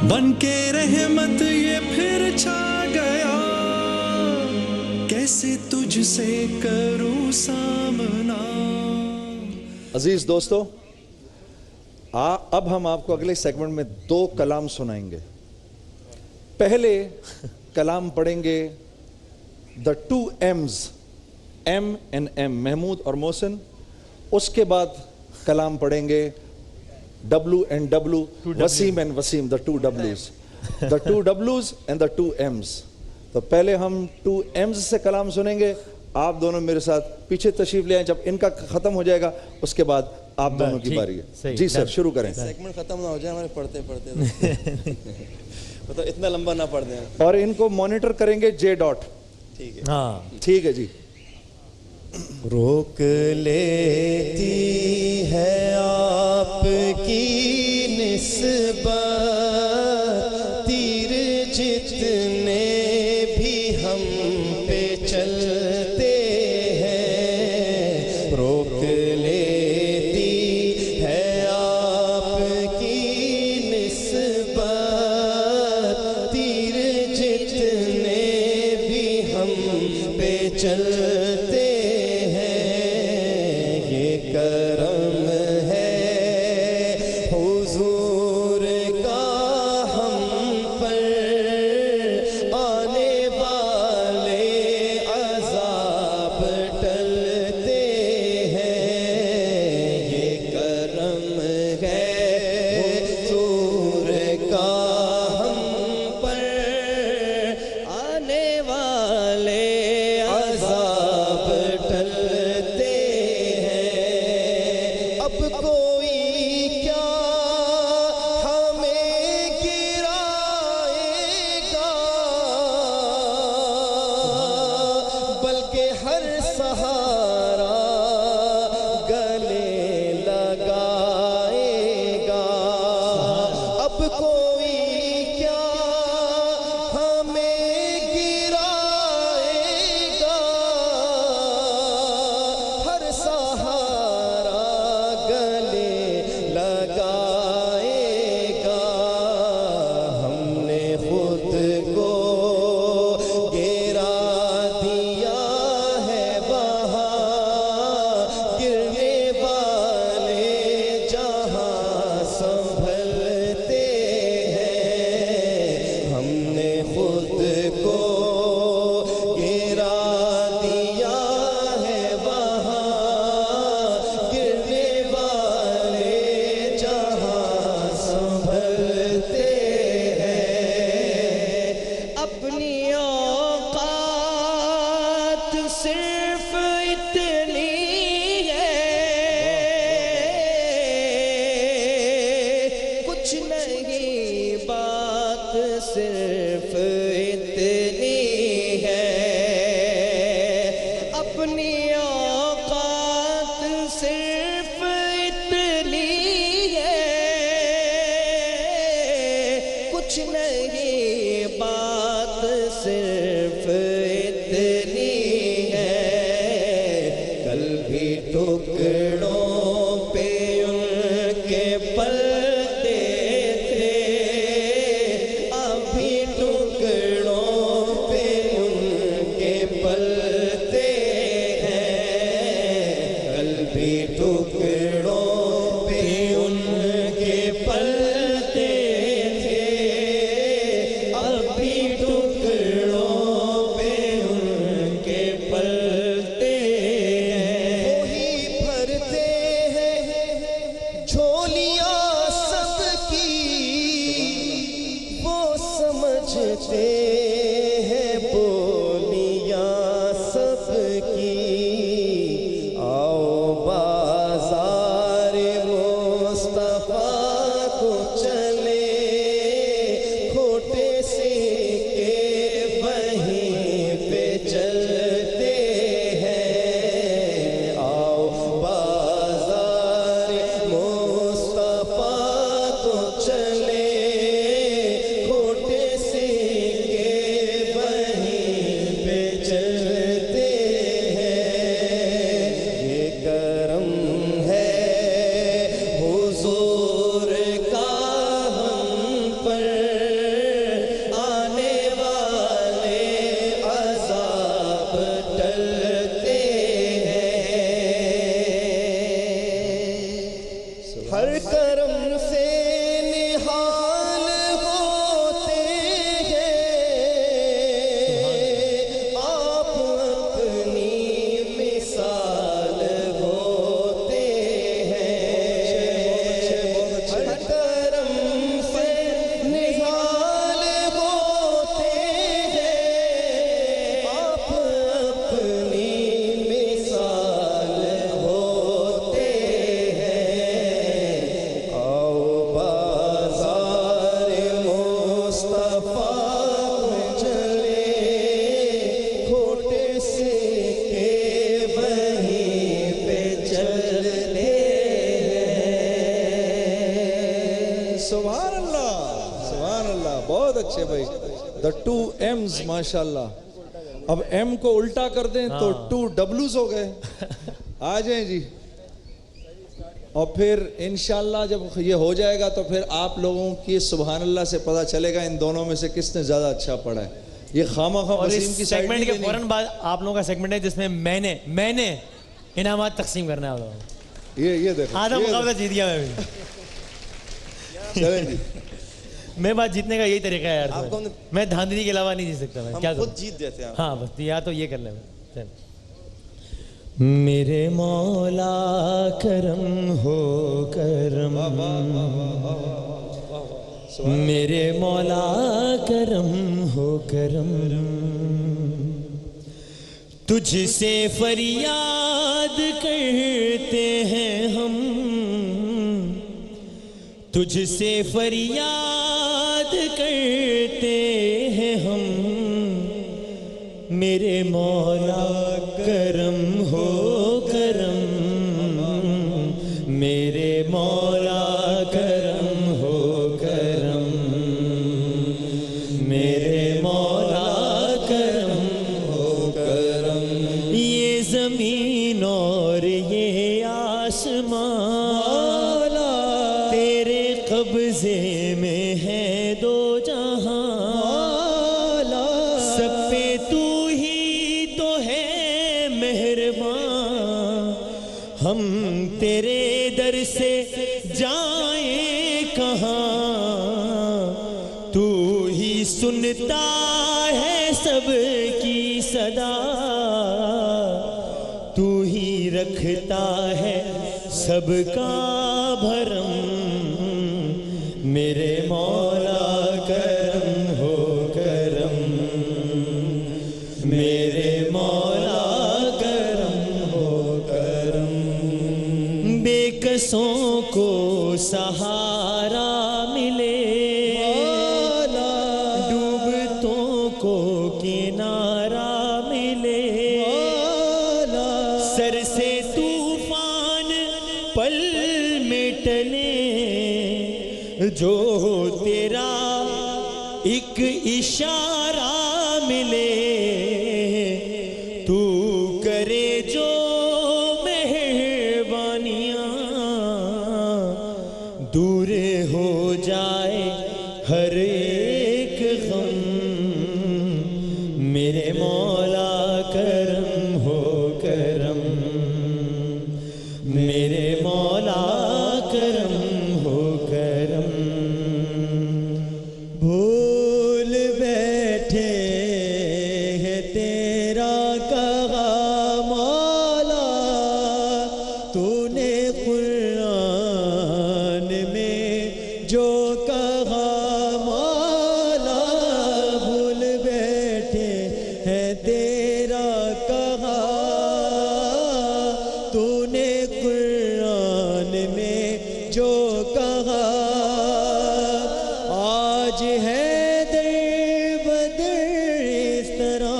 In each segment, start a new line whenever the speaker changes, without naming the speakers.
बनके रहमत ये फिर छा गया, कैसे तुझसे करूं सामना।
अजीज दोस्तों, अब हम आपको अगले सेगमेंट में 2 कलाम सुनाएंगे। पहले कलाम पढ़ेंगे the 2 M's, M and M, Mahmood और मोहसिन। उसके बाद कलाम पढ़ेंगे W and W, Waseem and Waseem, the 2 W's, the 2 W's and the 2 M's। तो पहले हम 2 M's से कलाम सुनेंगे। आप दोनों मेरे साथ पीछे तशरीफ ले आए। जब इनका खत्म हो जाएगा उसके बाद आप दोनों की बारी है। जी सर, शुरू करें।
सेगमेंट खत्म ना हो जाए हमारे पढ़ते पढ़ते मतलब इतना लंबा ना पढ़ दें।
और इनको मॉनिटर करेंगे J डॉट।
ठीक है,
हाँ ठीक है जी।
रोक लेती है आपकी निस्बत, तीर जितने भी हम पे चलते हैं। रोक लेती है आपकी निस्बत, तीर जितने भी हम पे चलते टुकड़ों
करम से निहाल होते हैं, आप अपनी मिसाल होते हैं। हर करम से निहाल होते हैं, आप अपनी मिसाल होते हैं। आओ बाज़ार मुस्तफ़ा में चले, खोटे से के वहीं पे चलते हैं।
सुभान अल्लाह, सुभान अल्लाह, बहुत अच्छे भाई। द 2 M's माशाल्लाह। अब M को उल्टा कर दें तो 2 W's हो गए। आ जाएं जी। और फिर इंशाल्लाह जब ये हो जाएगा तो फिर आप लोगों की सुभान अल्लाह से पता चलेगा इन दोनों में से किसने ज्यादा अच्छा पढ़ा है। ये खामा-खा
और
वसीम
इस
की साइड
सेगमेंट के
नहीं
फौरन बाद आप लोगों का सेगमेंट है जिसमें मैंने इनामात तकसीम करना है आप लोगों को।
ये देखो,
आधा
ये
मुकाबला जीत गया मैं भी।
चलें जी।
मेरे पास जीतने का यही तरीका है यार।
आपको हमने-
मैं धांधली के अलावा नहीं जीत सकता। मैं क्या
हम
करूं?
खुद जीत जाते हैं।
हाँ बस या तो ये कर ले। चल। मेरे मौला करम हो करम, मेरे मौला करम हो करम, तुझसे फरियाद करते हैं हम, तुझसे फरियाद करते हैं हम, मेरे मौला करम हो करम, मेरे मौला करम हो करम, मेरे मौला करम हो करम। ये जमीन और ये आसमान तेरे कब्जे में है दो जहां, सब पे तू ही तो है मेहरबान, हम तेरे दर से जाएं कहाँ, तू ही सुनता है सबकी सदा, तू ही रखता है सबका भरम, मेरे मौला करम हो करम, मेरे मौला करम हो करम। बेकसों को सहारा मिले, डूबतों को किनारा मिले, सर से तूफान पल में टले, जो तेरा एक इशारा मिले, तू करे जो मेहरबानियां, दूर हो जाए हर एक गम, मेरे मौला करम हो करम, मेरे मौला करम हो करम।
भूल बैठे हैं तेरा कहा मौला, तूने कुरान में जो कहा मौला, भूल बैठे हैं तेरा कहा, तूने कुरान में जो कहा, आज है दर बदर इस तरह,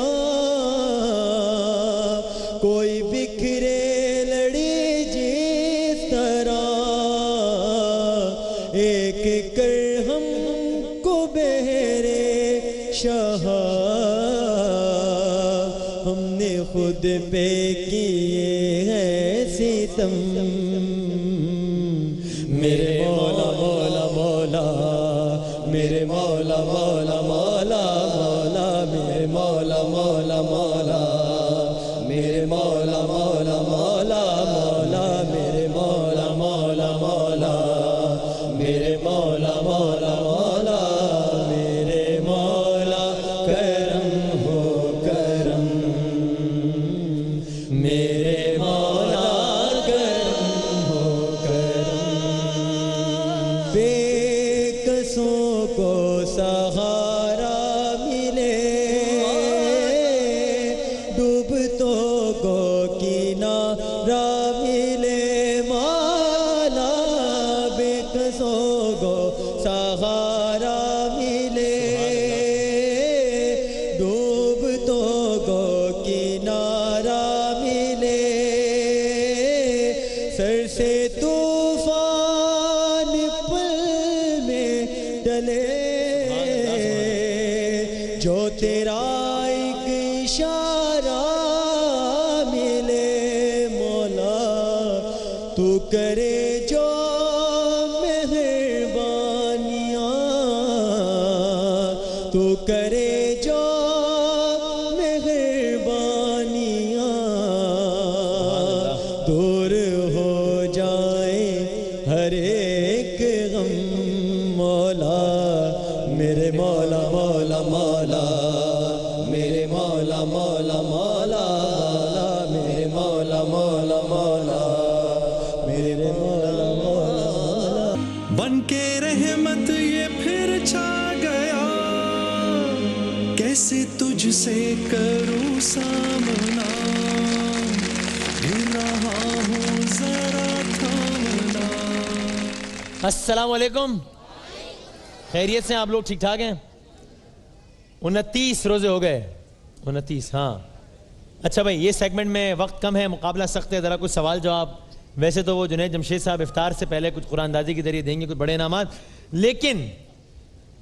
कोई बिखरे लड़ी जिस तरह, एक कर हमको बहरे शाह, हमने खुद पे किए हैं सितम, मेरे मौला मौला मौला, मेरे मौला मौला मौला मौला, मेरे मौला मौला मौला, मेरे मौला मौला मौला मौला, मेरे मौला मौला मौला, मेरे मौला मौला मौला मेरे मौला करम हो करम मेरे मौला करम हो करम बेकसों को सहारा मिले डूबतों को किनारा मिले मौला बेकसों को सहारा मिले डूबतों को किनारा मिले सर से तूफान पल में डले जो तेरा एक इशारा मिले मौला तू करे जो मेहरबानियाँ तू करे जो मेहरबानियाँ दूर हो जाए हर एक गम मौला मेरे मौला मौला मौला मेरे मौला मौला मौला मेरे मौला मौला मौला मेरे मौला मौला
बन के रहमत ये फिर छा गया, कैसे तुझसे करूं सामना, गिर रहा हूं जरा थामना।
अस्सलाम वालेकुम, खैरियत से आप लोग ठीक ठाक हैं? 29 रोजे हो गए, 29। हाँ अच्छा भाई, ये सेगमेंट में वक्त कम है, मुकाबला सख्त है, ज़रा कुछ सवाल जवाब। वैसे तो वो जुनैद जमशेद साहब इफ्तार से पहले कुछ कुरानदाजी के जरिए देंगे कुछ बड़े इनामात, लेकिन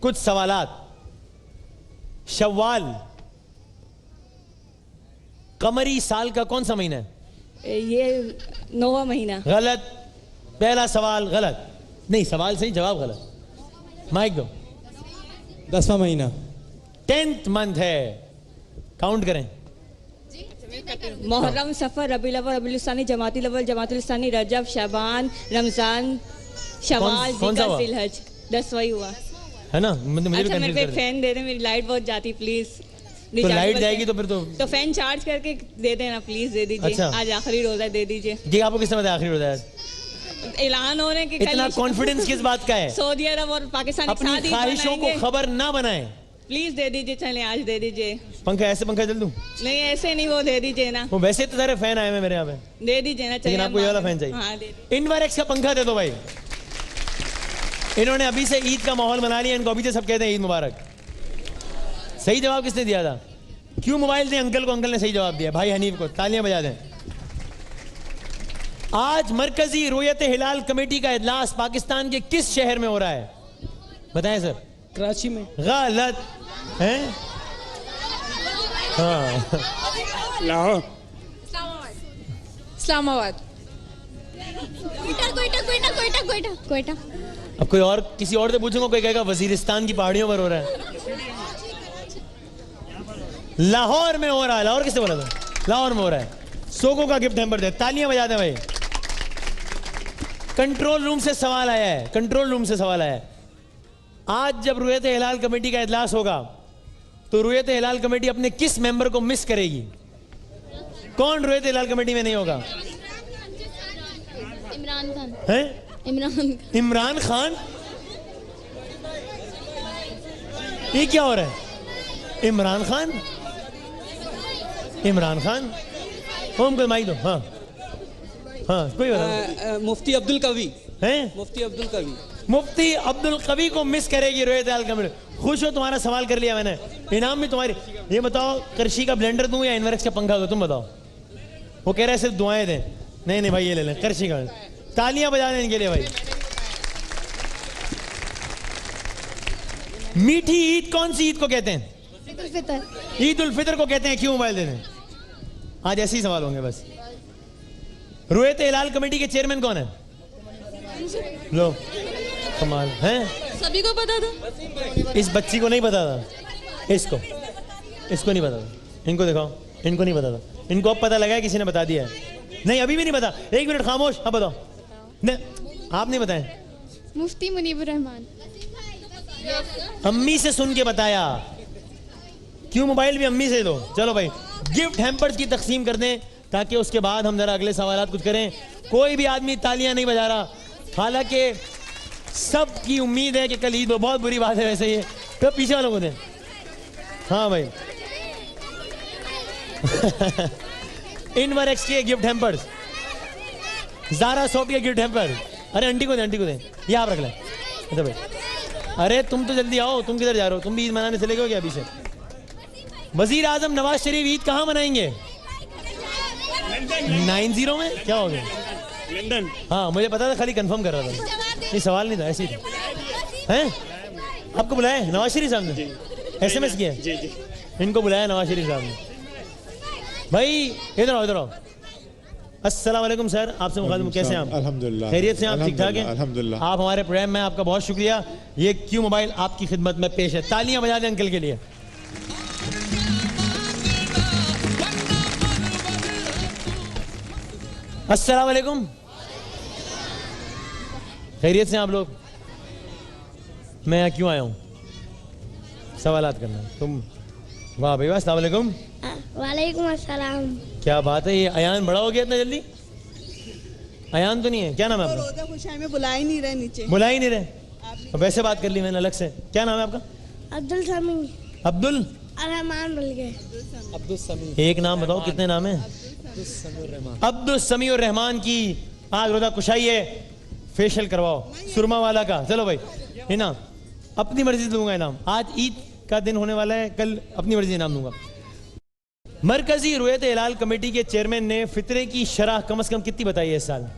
कुछ सवालात। शव्वाल कमरी साल का कौन सा महीना है?
ये 9वां महीना।
गलत, पहला सवाल गलत। नहीं, सवाल सही, जवाब गलत। माइक दो।
10वां महीना।
10th मंथ है, काउंट करें।
मुहर्रम, सफर, रबीउल अव्वल, रबीउल सानी, जमातिल अव्वल, जमातिल सानी, रजब, शबान, रमजान, शवाल,
कौन सा हुआ?
जिलहज। 10 वही हुआ
है ना? मुझे भी
अच्छा, मेरे
कंफ्यूज
पे
कर दे।
फैन दे दे, मेरी लाइट बहुत जाती, प्लीज।
तो लाइट जाएगी तो फिर
तो फैन चार्ज करके दे देना प्लीज, दे दीजिए।
अच्छा।
आज आखिरी रोजा, दे दीजिए।
ये आपको किसने बताया आखिरी रोजा है?
ऐलान होने के
इतना कॉन्फिडेंस किस बात का है?
सऊदी अरब और पाकिस्तान एक साथ
अपनी
ईद
ख्वाहिशों को
मनाएंगे।
खबर ना बनाए।
प्लीज दे दीजिए, चले आज दे दीजिए।
पंखा ऐसे पंखा चल दूं?
नहीं ऐसे नहीं, वो दे दीजिए ना,
वो वैसे तो सारे फैन आए हुए मेरे यहाँ पे,
दे दीजिए ना।
लेकिन
चलिए
आपको ये वाला फैन चाहिए।
हाँ दे दीजिए।
इनवरएक्स का पंखा दे दो भाई। इन्होंने अभी से ईद का माहौल बना लिया, इनको अभी से सब कहते हैं ईद मुबारक। सही जवाब किसने दिया था? क्यों मोबाइल दें अंकल को? अंकल ने सही जवाब दिया, भाई हनीफ को तालियां बजा दें। आज मरकजी रुयत हिलाल कमेटी का इजलास पाकिस्तान के किस शहर में हो रहा है? बताएं सर।
कराची में।
गलत है। हाँ,
लाहौर।
इस्लामाबाद।
कोयटा।
अब कोई और किसी और से पूछूंगा, कोई कहेगा वजीरिस्तान की पहाड़ियों पर हो रहा है। लाहौर में हो रहा है। लाहौर किसने बोला था? लाहौर में हो रहा है। सोगो का गिफ्ट हैम्पर दे, तालियां बजा दें भाई। कंट्रोल रूम से सवाल आया है, कंट्रोल रूम से सवाल आया है। आज जब रुयत हिलाल कमेटी का इजलास होगा तो रुयत हिलाल कमेटी अपने किस मेंबर को मिस करेगी? कौन रुयत हिलाल कमेटी में नहीं होगा?
इमरान खान।
हैं?
इमरान
इमरान
खान।
खान? ये क्या हो रहा है? इमरान खान, इमरान खान। होम को माइक दो। हाँ हाँ, कोई बता।
मुफ्ती अब्दुल कवी।
हैं?
मुफ्ती अब्दुल कवी।
मुफ्ती अब्दुल कवी को मिस करेगी रुयत हिलाल कमेटी। खुश हो? तुम्हारा सवाल कर लिया मैंने, इनाम भी तुम्हारी। ये बताओ, करशी का ब्लेंडर दूं या इनवरएक्स का पंखा दूं? तुम बताओ। वो कह रहा है सिर्फ दुआएं दें। नहीं नहीं भाई, ये ले लें करशी का। तालियां बजा दें इनके लिए भाई। मीठी ईद कौन सी ईद को कहते हैं? ईद उल फितर को कहते हैं। क्यों मोबाइल दे दें? आज ऐसे ही सवाल होंगे बस। रुयत हिलाल कमेटी के चेयरमैन कौन है? लो कमाल है,
सभी को पता था।
इस बच्ची को नहीं पता था, इसको नहीं पता था। इनको दिखाओ, इनको नहीं पता था। इनको अब पता लगा है, किसी ने बता दिया है। नहीं अभी भी नहीं पता। 1 मिनट खामोश। हाँ बताओ। नहीं आप नहीं बताएं,
मुफ्ती मुनीबुर रहमान।
अम्मी से सुन के बताया। क्यों मोबाइल भी अम्मी से दो। चलो भाई गिफ्ट हैम्पर्स की तकसीम कर दें ताकि उसके बाद हम जरा अगले सवालात कुछ करें। कोई भी आदमी तालियां नहीं बजा रहा, हालांकि सबकी उम्मीद है कि कल ईद हो। बहुत बुरी बात है वैसे ये, तो पीछे वालों को दें। हाँ भाई इनवरएक्स के गिफ्ट हैम्पर्स, ज़ारा सॉफ्ट के गिफ्ट हैम्पर। अरे आंटी को दे, आंटी को दे, ये आप रख लें। अच्छा भाई, अरे तुम तो जल्दी आओ, तुम किधर जा रहे हो? तुम भी ईद मनाने चले गए क्या अभी से? वजीर आजम नवाज शरीफ ईद कहाँ मनाएंगे? 90 में। क्या हो गया?
लंदन।
हाँ मुझे पता था, खाली कंफर्म कर रहा था। ये सवाल नहीं था, ऐसे ही था। हैं? आपको बुलाया नवाज शरीफ साहब ने? SMS किया?
जी जी।
इनको बुलाया नवाज शरीफ साहब ने। भाई इधर आओ, इधर आओ। अस्सलाम वालेकुम सर, आपसे मुखातिब, कैसे हैं आप?
अल्हम्दुलिल्लाह।
खैरियत से? आप ठीक ठाक हैं?
अल्हम्दुलिल्लाह।
आप हमारे प्रोग्राम में, आपका बहुत शुक्रिया। ये क्यू मोबाइल आपकी खिदमत में पेश है। तालियां बजा दें अंकल के लिए। अस्सलाम वालेकुम, खैरियत से हैं आप लोग? मैं यहाँ क्यों आया हूँ? सवालात करना। तुम वाह भाई वाह। अस्सलाम वालेकुम।
वालेकुम अस्सलाम।
क्या बात है, ये अयान बड़ा हो गया इतना जल्दी? अयान तो नहीं है? क्या नाम है आपका?
रोजा खुशाई में बुला ही नहीं रहे नीचे।
बुला ही नहीं रहे? अब वैसे बात कर ली मैंने अलग से। क्या नाम है आपका?
अब्दुल समी।
अब्दुल
रहमान बोल गए।
अब्दुल समी।
एक नाम बताओ, कितने नाम है? अब्दुल समी और रहमान की आज रोजा कुशाई है। फेशियल करवाओ सुरमा वाला का। चलो भाई इनाम अपनी मर्जी से दूंगा इनाम। आज ईद का दिन होने वाला है, कल अपनी मर्जी से इनाम दूंगा। मरकजी रुयत हिलाल कमेटी के चेयरमैन ने फितरे की शरह कम से कम कितनी बताई है इस साल?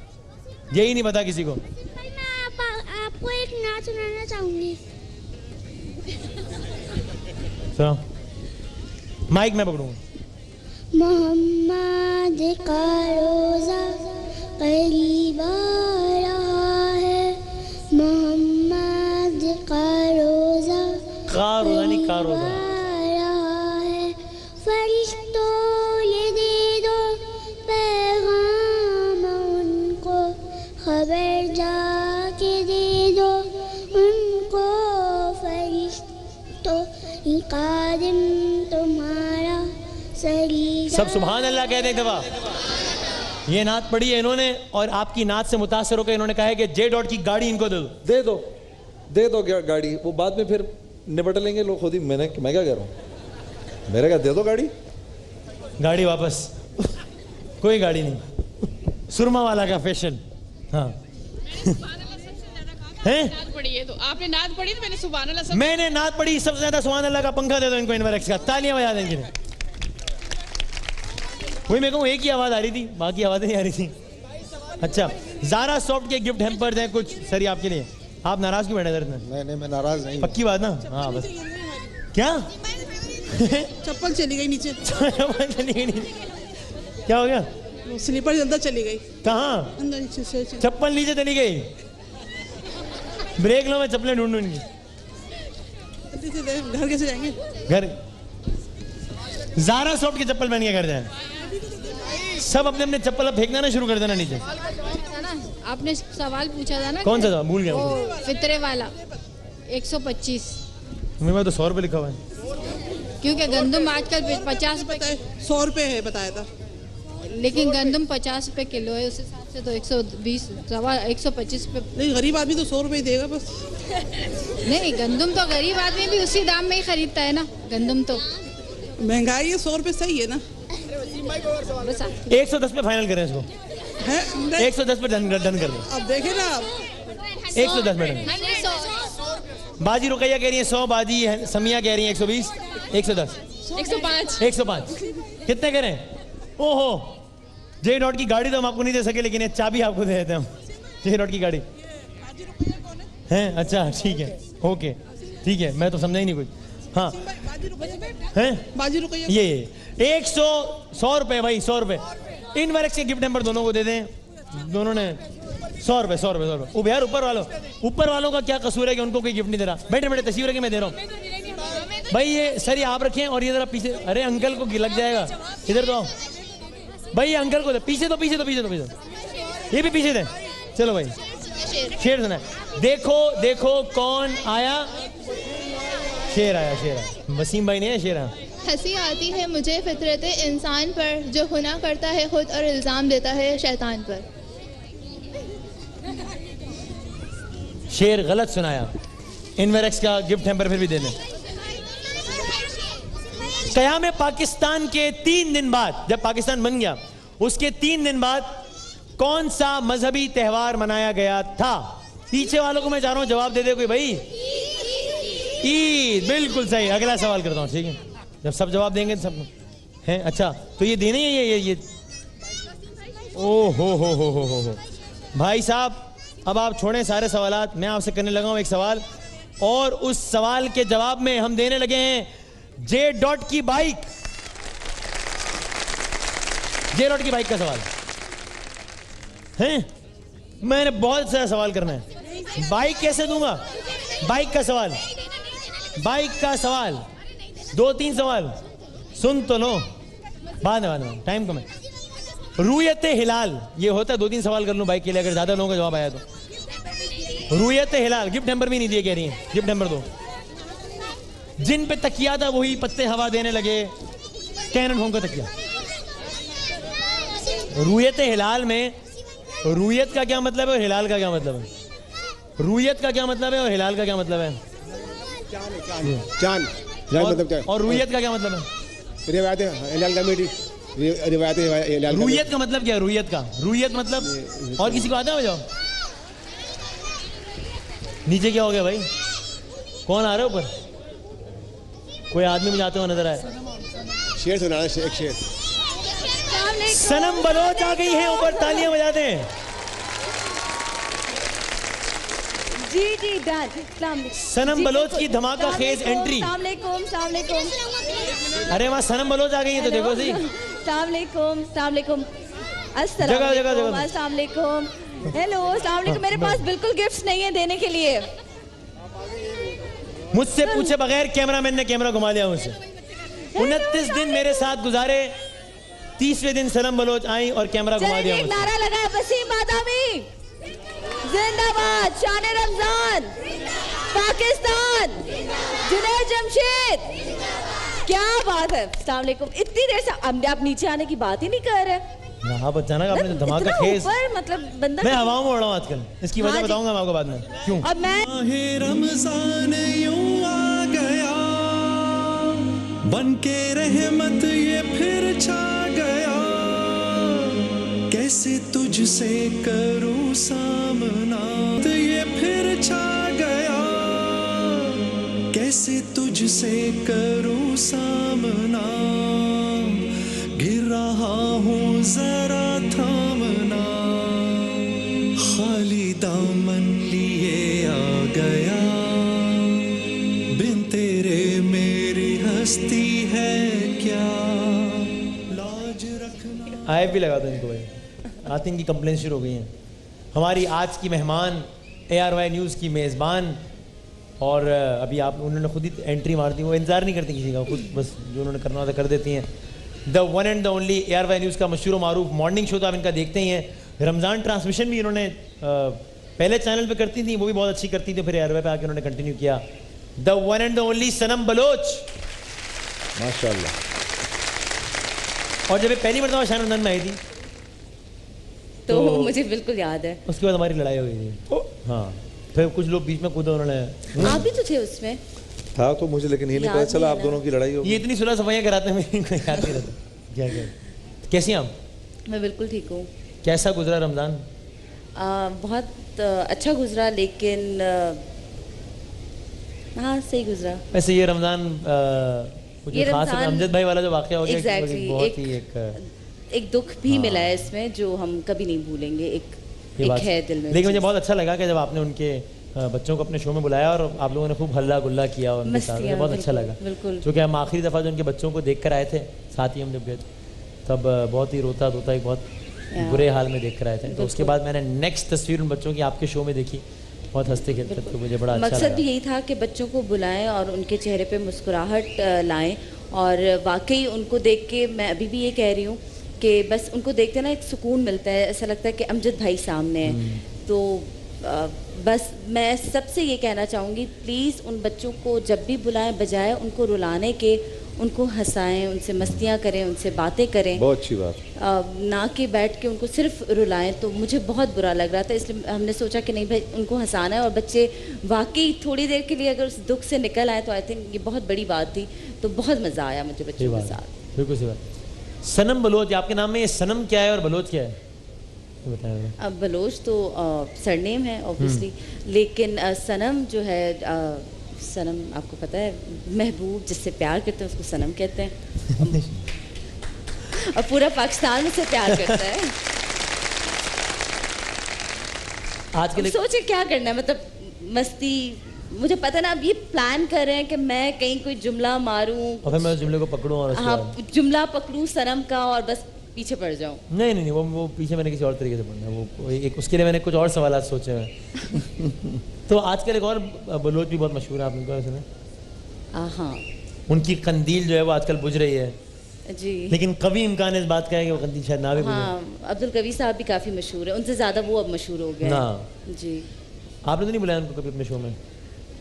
यही नहीं पता किसी को।
मैं आपको एक नाच सुनाना चाहूंगी।
सुनाओ, माइक मैं पकड़ूंगा।
मोहम्मद का रोजा करीब आ रहा है, मोहम्मद का रोजा
नहीं का रोजा
रहा है। फरिश्तों ये दे दो पैगाम उनको, खबर जाके दे दो उनको। फरिश्तों ये कादिम तुम्हारा सरी।
सब सुभान अल्लाह कहते एक दफा। ये नात पढ़ी है इन्होंने और आपकी नात से मुतासर होकर इन्होंने कहा है कि जे डॉट की गाड़ी इनको दे दो।
दे दो गाड़ी, वो बाद में फिर निपट लेंगे लोग खुद ही। मैं क्या कह रहा हूँ, मेरे क्या दे दो गाड़ी
वापस। कोई गाड़ी नहीं, सुरमा वाला का फैशन। हाँ हैं?
नात पढ़ी है तो आपने नात पढ़ी तो मैंने सुभान अल्लाह।
मैंने नात पढ़ी, सबसे ज्यादा सुभान अल्लाह का। पंखा दे दो इनको इनवरएक्स का। तालियां बजा देंगे। वही मैं कहूँ एक ही आवाज आ रही थी, बाकी आवाजें नहीं आ रही थी। अच्छा, ज़ारा सॉफ्ट के गिफ्ट हैम्पर्स हैं कुछ सर आपके लिए। आप नाराज क्यों बैठे इधर?
नहीं मैं नाराज नहीं।
पक्की बात ना? हाँ बस। क्या?
चप्पल चली गई नीचे।
चप्पल चली गई नीचे? क्या हो गया?
स्लीपर अंदर चली गई।
कहाँ?
अंदर नीचे से।
चप्पल नीचे चली गई। ब्रेक लो, मैं चप्पलें ढूंढूं इनकी।
घर कैसे जाएंगे?
घर ज़ारा सॉफ्ट के चप्पल पहन के घर जाए। सब अपने अपने चप्पल फेंकना ना शुरू कर देना नीचे।
आपने सवाल पूछा था ना,
कौन सा था? भूल गया।
वो फितरे वाला 125।
मेरे पास तो 100 रुपये लिखा हुआ है।
क्योंकि गंदम आजकल 50 रुपए,
100 रुपए है बताया था,
लेकिन गंदम 50 रुपए किलो है। उस हिसाब से तो 120 सवा 125 पे।
नहीं, गरीब आदमी तो 100 रुपए ही देगा बस।
नहीं, गंदम तो गरीब आदमी भी उसी दाम में ही खरीदता है ना। गंदम तो
महंगाई है, 100 रुपए सही है ना।
110 पे फाइनल करें इसको। 110 पे डन कर दो।
अब देखे ना आप,
110 में डन। बाजी रुकैया कह रही है 100, बाजी समिया कह रही है 120, 110,
105,
105। कितने करें? ओहो, जे डॉट की गाड़ी तो हम आपको नहीं दे सके, लेकिन ये चाबी आपको दे देते हैं हम। जे डॉट की गाड़ी है? अच्छा ठीक है, ओके ठीक है, मैं तो समझा ही नहीं कुछ। हाँ हैं?
बाजी रुकैया
ये 100 रुपए भाई, 100 रुपए। इनवरएक्स के गिफ्ट नंबर दोनों को दे दें। दोनों ने 100 रुपए, 100 रुपए, 100 रुपए। यार ऊपर वालों का क्या कसूर है कि उनको कोई गिफ्ट नहीं दे रहा? बैठे बैठे तस्वीर रखे, मैं दे रहा हूँ भाई। ये सर ये आप रखें और ये जरा पीछे। अरे अंकल को लग जाएगा, इधर तो आओ भाई। ये अंकल को दे, पीछे तो ये भी पीछे दे। चलो भाई शेर सुना। देखो देखो कौन आया, शेर आया, शेर आया। वसीम भाई नहीं है, शेर आया।
हंसी आती है मुझे फितरत इंसान पर, जो गुनाह करता है खुद और इल्ज़ाम देता है शैतान पर।
शेर गलत सुनाया। इनवेरेक्स का गिफ्ट हैम्पर फिर भी दे दें। क़याम पाकिस्तान के 3 दिन बाद, जब पाकिस्तान बन गया उसके 3 दिन बाद कौन सा मजहबी त्यौहार मनाया गया था? पीछे वालों को मैं चाह रहा हूं जवाब दे दे कोई भाई। ईद, बिल्कुल सही। अगला सवाल करता हूं, ठीक है? जब सब जवाब देंगे सब हैं। अच्छा तो ये देने ही है ये ओ हो भाई साहब, अब आप छोड़ें सारे सवालात, मैं आपसे करने लगा हूं एक सवाल, और उस सवाल के जवाब में हम देने लगे हैं जे डॉट की बाइक। जे डॉट की बाइक का सवाल है। मैंने बहुत सारा सवाल करना है। बाइक कैसे दूंगा? बाइक का सवाल, बाइक का सवाल, 2-3 सवाल सुन तो लो, बाद में टाइम कम है। रुयत हिलाल, ये होता है 2-3 सवाल कर लूं बाइक के लिए, अगर ज्यादा लोगों का जवाब आया तो। रुयत हिलाल, गिफ्ट नंबर भी नहीं दिए, कह रही है गिफ्ट नंबर दो। जिन पे तकिया था वही पत्ते हवा देने लगे, कैनन होम का तकिया। रुयत हिलाल में रुयत का क्या मतलब है और हिलाल का क्या मतलब है? रुयत का क्या मतलब है और हिलाल का क्या मतलब है?
चांद मतलब क्या?
और रुयत का क्या मतलब है?
रिवायत हिलाल कमेटी, रिवायत हिलाल।
रुयत का मतलब क्या है? रुयत का, रुयत मतलब, और किसी को आता है जवाब? नीचे क्या हो गया भाई? कौन आ रहा है ऊपर? कोई आदमी में जाते हुए नजर आए।
शेर सुना, एक शेर।
सनम बलोच आ गई है ऊपर, तालियां बजाते हैं।
जी डन।
सनम बलोच की धमाका खेज एंट्री। अरे वहाँ सनम बलोच आ गई है तो देखो सही। जगह
हेलो, मेरे पास बिल्कुल गिफ्ट्स नहीं है देने के लिए।
मुझसे पूछे बगैर कैमरामैन ने कैमरा घुमा लिया मुझसे। 29 दिन मेरे साथ गुजारे, 30वें दिन सनम बलोच आई और कैमरा घुमा दिया मुझसे।
नारा लगाया, वसीम बादामी जिंदाबाद, शान रमजान, पाकिस्तान, जुनैद जमशेद। क्या बात है। अस्सलाम वालेकुम। इतनी देर से आप नीचे आने की बात ही नहीं कर रहे।
आप अचानक आपने तो धमाका खेज,
मतलब बंदा,
मैं हवाओं में उड़ रहा हूँ आजकल। इसकी वजह बताऊंगा मैं आपको बाद में क्यों।
अब मैं
रमजान यूं आ गया, बन के रहमत ये फिर छा गया, कैसे तुझसे करूं सामना, तो ये फिर छा गया, कैसे तुझसे करूं सामना, गिर रहा हूं जरा थामना, खाली दामन लिए आ गया, बिन तेरे मेरी हस्ती है क्या, लाज रखना।
आए भी लगा दो इनको भाई, आती इनकी कंप्लेन शुरू हो गई हैं। हमारी आज की मेहमान ARY न्यूज़ की मेज़बान, और अभी आप उन्होंने खुद ही एंट्री मार दी, वो इंतज़ार नहीं करती किसी का, खुद बस जो उन्होंने करना होता कर देती हैं। The one and the only ARY news का मशहूर मारूफ मॉर्निंग शो तो आप इनका देखते ही हैं। रमज़ान ट्रांसमिशन भी इन्होंने पहले चैनल पे करती थी, वो भी बहुत अच्छी करती थी, फिर ARY पे आके उन्होंने कंटिन्यू किया। The one and the only Sanam Baloch,
माशाल्लाह।
और जब ये पहली मरतबा शान रमजान में आई थी
तो मुझे बिल्कुल याद है।
उसके बाद हमारी लड़ाई हो गई थी। हाँ, फिर कुछ लोग बीच में कूदा, उन्होंने।
आप भी तो थे उसमें।
था तो मुझे, लेकिन ये नहीं पता चला आप दोनों की लड़ाई हो गई।
ये इतनी सुलह सफाइयाँ कराते हैं, कोई याद नहीं रहता। क्या क्या कैसी हैं आप?
मैं बिल्कुल ठीक हूँ।
कैसा गुजरा रमज़ान?
बहुत अच्छा गुजरा, लेकिन हाँ सही गुजरा।
वैसे ये रमज़ान कुछ खास है, अमजद भाई वाला जो वाक़या हो गया,
exactly,
बहुत ही
एक दुख भी मिला है इसमें जो हम कभी नहीं भूलेंगे। एक है दिल में।
लेकिन मुझे बहुत अच्छा लगा कि जब आपने उनके बच्चों को अपने शो में बुलाया और आप लोगों ने खूब हल्ला गुल्ला किया और उनके साथ, मुझे बहुत अच्छा लगा। क्योंकि हम आखिरी दफ़ा जो उनके बच्चों को देख कर आए थे, साथ ही हम जब गए तब बहुत ही रोता धोता एक बहुत बुरे हाल में देख कर आए थे। तो उसके बाद मैंने नेक्स्ट तस्वीर उन बच्चों की आपके शो में देखी, बहुत हंसते खेलते, तो मुझे बड़ा अच्छा लगा।
मकसद भी यही था कि बच्चों को बुलाएं और उनके चेहरे पे मुस्कुराहट लाएं, और वाकई उनको देख के मैं अभी भी ये कह रही हूँ कि बस उनको देखते ना एक सुकून मिलता है, ऐसा लगता है कि अमजद भाई सामने है। तो बस मैं सबसे ये कहना चाहूँगी, प्लीज़ उन बच्चों को जब भी बुलाएं, बजाय उनको रुलाने के उनको हंसाएं, उनसे मस्तियाँ करें, उनसे बातें करें।
बहुत अच्छी बात।
ना कि बैठ के उनको सिर्फ रुलाएं। तो मुझे बहुत बुरा लग रहा था, इसलिए हमने सोचा कि नहीं भाई उनको हंसाना है। और बच्चे वाकई थोड़ी देर के लिए अगर उस दुख से निकल आए तो आई थिंक ये बहुत बड़ी बात थी। तो बहुत मज़ा आया मुझे बच्चों के साथ।
बिल्कुल सही बात। सनम बलोच, आपके नाम में ये सनम क्या है और बलोच क्या है? बताएं।
अब बलोच तो सरनेम है ऑब्वियसली, लेकिन सनम जो है सनम आपको पता है, महबूब जिससे प्यार करते हैं उसको सनम कहते हैं। और पूरा पाकिस्तान मुझसे प्यार करता है।
आज के लिए
सोचे क्या करना है, मतलब मस्ती, मुझे पता ना, अब ये प्लान कर रहे हैं कि मैं कहीं कोई जुमला मारूं
और फिर मैं उस जुमले को पकड़ूं और
हाँ जुमला पकड़ूं सनम का और बस पीछे पड़ जाऊं।
नहीं नहीं नहीं, वो पीछे मैंने किसी और तरीके से पढ़ना, वो एक उसके लिए मैंने कुछ और सवाल सोचे हैं। तो आजकल एक और बलोच भी बहुत मशहूर है, आपने तो सुना?
हाँ,
उनकी कंदील जो है वो आजकल बुझ रही है
जी,
लेकिन कभी इम्कान इस बात का है कि वो कंदील शायद ना भी बुझे।
हाँ, अब्दुल कवी साहब भी काफ़ी मशहूर है, उनसे ज़्यादा वो अब मशहूर हो गए
ना
जी।
आपने तो नहीं बुलाया उनको कभी अपने शो में?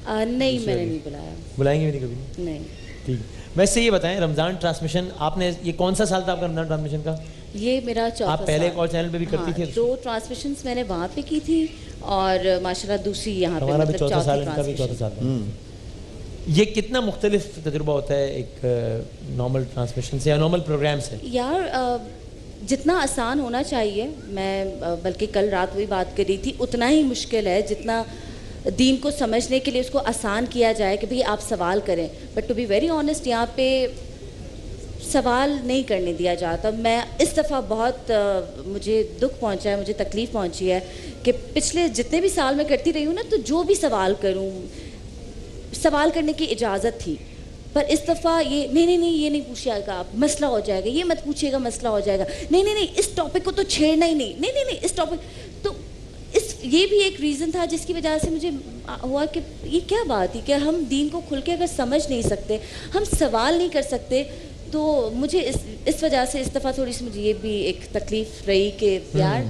नहीं, मैंने नहीं बुलाया।
बुलाएंगे भी नहीं कभी?
नहीं।
ठीक। वैसे ये बताएं, रमज़ान ट्रांसमिशन आपने, ये कौन सा साल था आपका रमज़ान ट्रांसमिशन का?
ये मेरा चौथा।
आप पहले एक और चैनल पे भी करती थी?
2 ट्रांसमिशंस मैंने वहाँ पे की थी और माशाल्लाह दूसरी यहाँ पे।
हमारा भी चौथा साल, इनका भी चौथा साल। ये कितना मुख्तलिफ तजुर्बा होता है एक नॉर्मल ट्रांसमिशन से या नॉर्मल प्रोग्राम से?
यार जितना आसान होना चाहिए, मैं बल्कि कल रात वही बात कर रही थी, उतना ही मुश्किल है जितना दीन को समझने के लिए उसको आसान किया जाए कि भाई आप सवाल करें। But to be very honest, यहाँ पे सवाल नहीं करने दिया जाता। मैं इस दफ़ा बहुत मुझे दुख पहुँचा है, मुझे तकलीफ़ पहुँची है कि पिछले जितने भी साल मैं करती रही हूँ ना, तो जो भी सवाल करूँ, सवाल करने की इजाज़त थी। पर इस दफ़ा ये नहीं, ये नहीं पूछिएगा आप, मसला हो जाएगा, ये मत पूछिएगा, मसला हो जाएगा, नहीं, इस टॉपिक को तो छेड़ना ही नहीं, इस टॉपिक तो ये भी एक रीज़न था जिसकी वजह से मुझे हुआ कि ये क्या बात है कि हम दीन को खुल के अगर समझ नहीं सकते, हम सवाल नहीं कर सकते। तो मुझे इस वजह से इस दफ़ा थोड़ी सी मुझे ये भी एक तकलीफ़ रही कि यार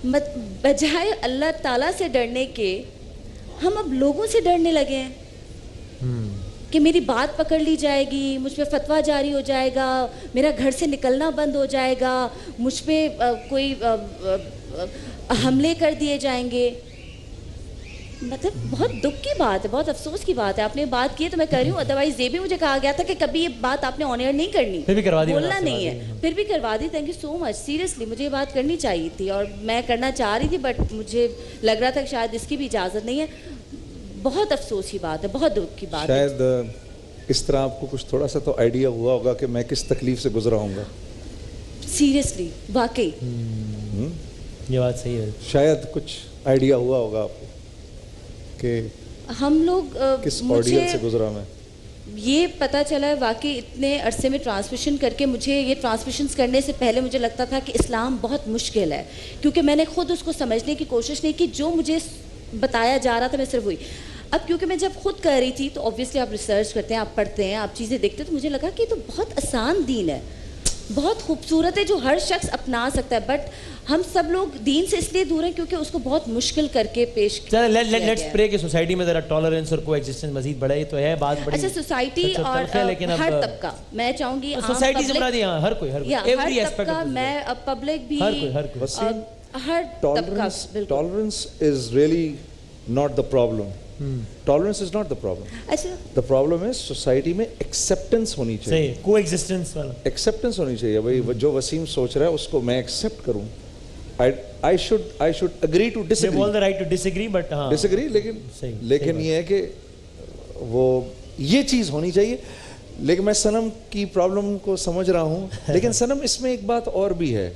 मत, बजाय अल्लाह ताला से डरने के हम अब लोगों से डरने लगे हैं कि मेरी बात पकड़ ली जाएगी, मुझ पे फतवा जारी हो जाएगा, मेरा घर से निकलना बंद हो जाएगा, मुझ पे कोई हमले कर दिए जाएंगे। मतलब बहुत दुख की बात है, बहुत अफसोस की बात है। आपने बात की है तो मैं कर रही हूँ, अदरवाइज ये भी मुझे कहा गया था कि कभी ये बात आपने ऑन एयर नहीं करनी,
फिर भी करवा दी,
बोलना नहीं है, फिर भी करवा दी। Thank you so much, seriously मुझे ये बात करनी चाहिए थी और मैं करना चाह रही थी, बट मुझे लग रहा था कि शायद इसकी भी इजाज़त नहीं है। बहुत अफसोस की बात है, बहुत दुख की बात है।
शायद इस तरह आपको कुछ थोड़ा सा तो आइडिया हुआ होगा कि मैं किस तकलीफ से गुजरा हूँगा।
सीरियसली, वाकई
ये बात सही है।
शायद कुछ आइडिया हुआ होगा आपको कि
हम लोग
किस ऑडियंस से गुजरा मैं।
ये पता चला है वाकई इतने अरसे में ट्रांसमिशन करके, मुझे ये ट्रांसमिशंस करने से पहले मुझे लगता था कि इस्लाम बहुत मुश्किल है, क्योंकि मैंने खुद उसको समझने की कोशिश नहीं की। जो मुझे बताया जा रहा था मैं सिर्फ हुई। अब क्योंकि मैं जब खुद कर रही थी तो ऑब्वियसली आप रिसर्च करते हैं, आप पढ़ते हैं, आप चीज़ें देखते हैं, तो मुझे लगा कि तो बहुत आसान दीन है, बहुत खूबसूरत है, जो हर शख्स अपना सकता है। बट हम सब लोग दीन से इसलिए दूर हैं क्योंकि उसको बहुत मुश्किल करके पेश किया गया है।
लेट्स प्रे कि सोसाइटी में जरा टॉलरेंस और कोएग्जिस्टेंस मजीद बढ़े। ये तो है बात बड़ी।
अच्छा, सोसाइटी और
लेकिन
हर तबका, मैं चाहूँगी
सोसाइटी से बड़ा दिया, हर कोई एवरी एस्पेक्ट
का, मैं पब्लिक भी, हर तबका।
Tolerance is really not the problem. Tolerance is not the problem.
अच्छा,
द प्रॉब्लम इज सोसाइटी में एक्सेप्टेंस होनी चाहिए,
सही, कोएग्जिस्टेंस वाला
एक्सेप्टेंस होनी चाहिए। भाई जो वसीम सोच रहा है उसको मैं एक्सेप्ट करूं। I should agree to disagree.
They all the right to disagree, but हाँ
disagree, लेकिन ये है कि वो ये चीज़ होनी चाहिए। लेकिन मैं सनम की प्रॉब्लम को समझ रहा हूँ, लेकिन सनम इसमें एक बात और भी है।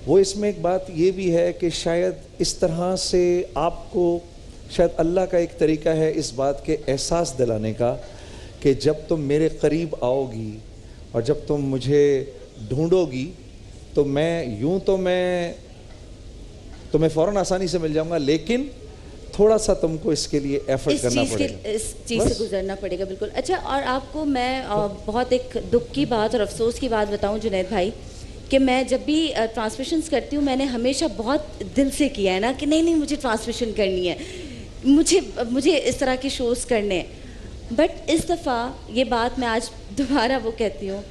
वो इसमें एक बात ये भी है कि शायद इस तरह से आपको, शायद अल्लाह का एक तरीका है इस बात के एहसास दिलाने का कि जब तुम मेरे करीब आओगी और जब तुम मुझे ढूंढोगी तो मैं यूं तो मैं तुम्हें फ़ौरन आसानी से मिल जाऊंगा, लेकिन थोड़ा सा तुमको इसके लिए एफर्ट करना पड़ेगा,
इस चीज़ से गुजरना पड़ेगा। बिल्कुल। अच्छा, और आपको मैं बहुत एक दुख की बात और अफसोस की बात बताऊं जुनैद भाई, कि मैं जब भी ट्रांसमिशंस करती हूँ, मैंने हमेशा बहुत दिल से किया है ना कि नहीं मुझे ट्रांसमिशन करनी है, मुझे इस तरह के शोज़ करने, बट इस दफ़ा ये बात मैं आज दोबारा वो कहती हूँ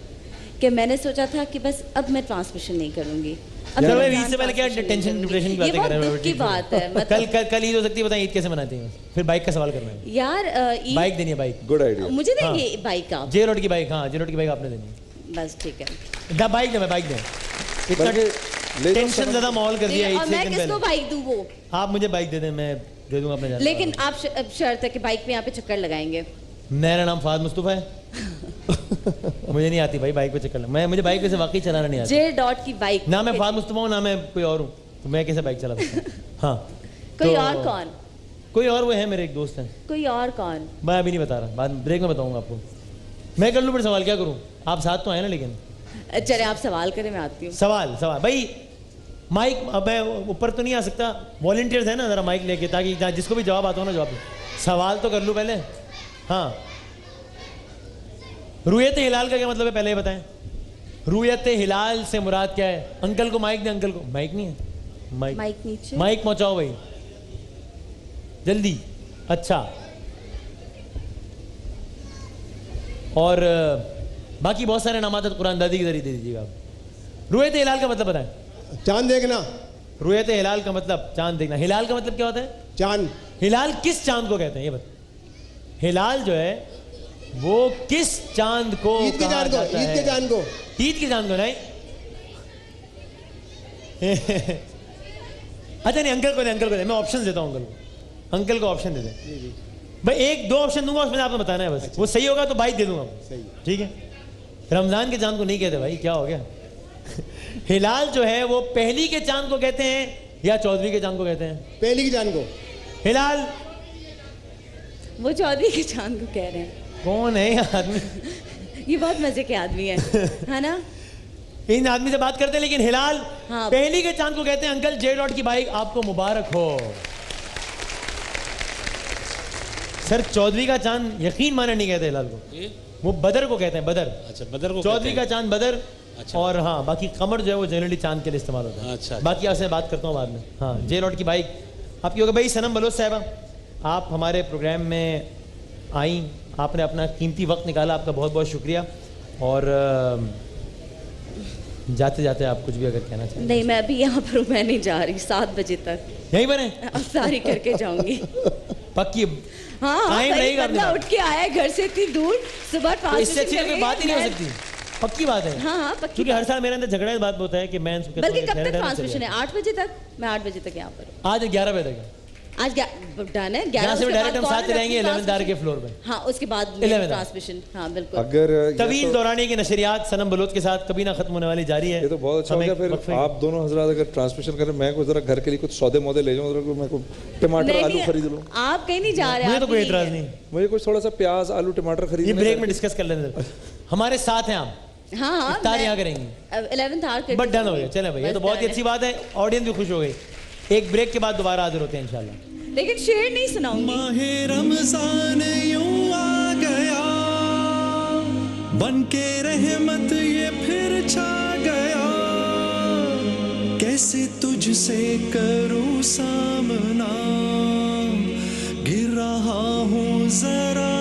कि मैंने सोचा था कि बस अब मैं ट्रांसमिशन नहीं करूँगी।
चलो भाई, ईद से पहले क्या टेंशन डिप्रेशन की बातें कर रहे हो?
की बात है
मतलब कल ईद हो सकती है, बताएं ईद कैसे मनाती हैं? फिर बाइक का सवाल करना है
यार।
बाइक देनी है, बाइक
गुड आइडिया।
मुझे देंगे बाइक आप?
जे रोड की बाइक, हाँ जे रोड की बाइक आपने देनी है।
बस ठीक है,
दा बाइक दे, मैं बाइक दे। इतना टेंशन ज़्यादा माहौल कर दिया ईद से।
मैं किसको बाइक दूँ? वो
आप मुझे बाइक दे दें, मैं दे दूंगा अपने जाने।
लेकिन आप शर्त है कि बाइक में यहाँ पे चक्कर लगाएंगे।
मेरा नाम फाद मुस्तफा है। मुझे नहीं आती भाई बाइक पे चक्कर, मुझे बाइक पे से वाकई चलाना नहीं आता।
जे डॉट की बाइक
ना मैं फाद मुस्तफा हूँ, ना मैं कोई और हूँ, तो मैं कैसे बाइक चला सकता हूँ? हाँ
कोई और कौन?
कोई और वो है, मेरे एक दोस्त हैं।
कोई और कौन?
मैं अभी नहीं बता रहा, बाद ब्रेक में बताऊंगा आपको। मैं कर लूँ फिर सवाल, क्या करूँ? आप साथ तो आए ना। लेकिन
चले आप सवाल करें, मैं आती हूँ।
सवाल भाई, माइक अब मैं ऊपर तो नहीं आ सकता, वॉलंटियर्स है ना, जरा माइक लेके, ताकि जिसको भी जवाब आता हो ना जवाब दे। सवाल तो कर लूँ पहले। हाँ, रुयत हिलाल का क्या मतलब है पहले ही बताएं। रुयत हिलाल से मुराद क्या है? अंकल को माइक दे, अंकल को माइक नहीं है,
माइक नीचे,
माइक पहुंचाओ भाई जल्दी। अच्छा, और बाकी बहुत सारे नामात कुरान दादी के जरिए दे दीजिएगा आप। रुयत हिलाल का मतलब बताएं।
चांद देखना।
रुयत हिलाल का मतलब चांद देखना। हिलाल का मतलब क्या होता है?
चांद।
हिलाल किस चांद को कहते हैं ये बता। हिलाल जो है वो किस चांद को?
ईद के चांद को। ईद के चांद को।
ईद के चांद को नहीं। अच्छा नहीं, अंकल को दे, अंकल को दे, मैं ऑप्शन देता हूँ अंकल को। अंकल को ऑप्शन दे दे भाई, एक दो ऑप्शन दूंगा, उसमें आपको बताना है बस। अच्छा। वो सही होगा तो बाइक दे दूंगा। ठीक है। रमजान के चांद को नहीं कहते भाई, क्या हो गया? हिलाल जो है वो पहली के चांद को कहते हैं या चौधरी के चांद को कहते हैं?
पहली के चांद को।
हिलाल
वो चौधरी के चांद को कह रहे हैं।
कौन है ये आदमी?
ये बहुत मजे के आदमी है ना?
इन आदमी से बात करते हैं, लेकिन हिलाल
हाँ।
पहली के चांद को कहते हैं। अंकल जे डॉट की बाइक आपको मुबारक हो। सर चौधरी का चांद यकीन माने नहीं कहते हिलाल को, वो बदर को कहते हैं, बदर। अच्छा, बदर को चौधरी का चांद बदर। अच्छा। और हाँ, बाकी कमर जो है वो जनरली चांद के लिए इस्तेमाल होता है। अच्छा। बाकी आपसे बात करता हूँ बाद में। हाँ, जे डॉट की बाइक आपकी होगी। भाई सनम बलोच साहबा, आप हमारे प्रोग्राम में आई, आपने अपना कीमती वक्त निकाला, आपका बहुत बहुत शुक्रिया। और जाते जाते आप कुछ भी अगर कहना चाहें।
नहीं, मैं अभी यहाँ पर हूँ, मैं नहीं जा रही। 7 बजे तक
यहीं पर है?
अफ्तारी करके जाऊंगी।
पक्की?
हाँ,
टाइम रहेगा।
बंदा उठ के आया घर से इतनी दूर, सुबह 5 बजे।
इससे अच्छी कोई बात ही नहीं हो सकती। पक्की बात है।
हाँ हाँ पक्की।
क्योंकि हर साल मेरे अंदर झगड़ा इस बात होता है कि मैं
बल्कि कब तक ट्रांसमिशन है? 8 बजे तक। मैं 8 बजे तक यहाँ पर।
आज 11 बजे तक।
आज डन है।
11 से डायरेक्ट हम साथ रहेंगे 11 दार के फ्लोर पे।
हाँ, उसके बाद ट्रांसमिशन। हाँ बिल्कुल।
अगर
तवील दौरानी की नशरियात सनम बलोच के साथ कभी ना खत्म होने वाली जारी है।
ये तो बहुत अच्छा हो गया। फिर आप दोनों हजरात अगर ट्रांसमिशन करें, मैं को जरा घर के लिए कुछ सौदे मौदे ले जाऊँ, मैं को टमाटर आलू खरीद लूँ।
आप कहीं नहीं जा रहे?
मुझे तो कोई एतराज नहीं।
मुझे कुछ थोड़ा सा प्याज आलू टमाटर खरीद।
ये ब्रेक में डिस्कस कर लेंगे। हमारे साथ हैं आप।
हाँ हाँ,
इफ्तार यहाँ करेंगे
11th आवर।
बट डन हो गया। चले भाई, ये तो बहुत ही अच्छी बात है। ऑडियंस भी खुश हो गई। एक ब्रेक के बाद दोबारा हाजिर होते हैं इंशाल्लाह।
लेकिन शेर नहीं सुनाऊंगी।
माहे रमजान यूं आ गया, बन के रहमत ये फिर छा गया। कैसे तुझसे करूं सामना, गिर रहा हूं जरा